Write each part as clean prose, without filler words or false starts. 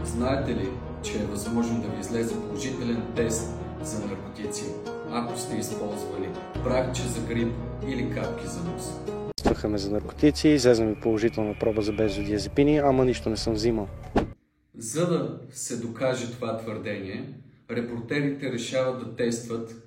Знаете ли, че е възможно да ви излезе положителен тест за наркотици, ако сте използвали прахче за грип или капки за нос? Тестваха ме за наркотици, излезе ми положителна проба за бензодиазепини, ама нищо не съм взимал. За да се докаже това твърдение, репортерите решават да тестват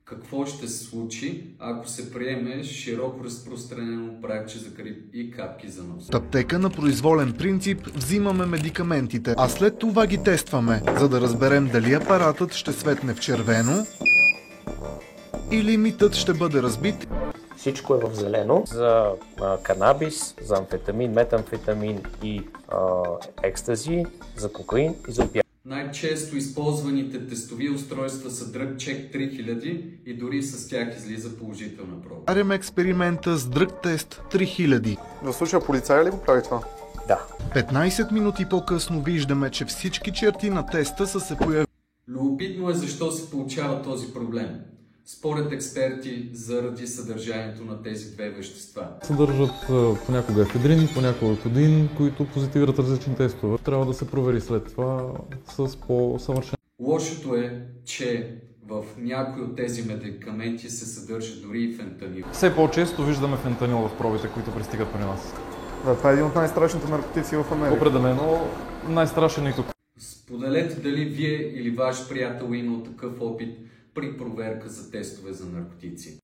какво ще се случи, ако се приеме широко разпространено прахче за грип и капки за нос. В аптека на произволен принцип взимаме медикаментите, а след това ги тестваме, за да разберем дали апаратът ще светне в червено или митът ще бъде разбит. Всичко е в зелено за канабис, за амфетамин, метамфетамин и екстази, за кокаин и за опиати. Най-често използваните тестови устройства са DrugCheck 3000 и дори с тях излиза положителна проба. Правим експеримента с дръг тест 3000. В случая полицая ли го прави това? Да. 15 минути по-късно виждаме, че всички черти на теста са се появили. Любопитно е защо се получава този проблем. Според експерти, заради съдържанието на тези две вещества. Съдържат понякога ефедрин, понякога кодин, които позитивират различни тестове. Трябва да се провери след това с по-съвършен. Лошото е, че в някои от тези медикаменти се съдържа дори и фентанил. Все по-често виждаме фентанил в пробите, които пристигат при нас. Да, това е един от най-страшните наркотици в Америка. Определено най-страшен и тук. Споделете дали вие или ваш приятел имал такъв опит при проверка за тестове за наркотици.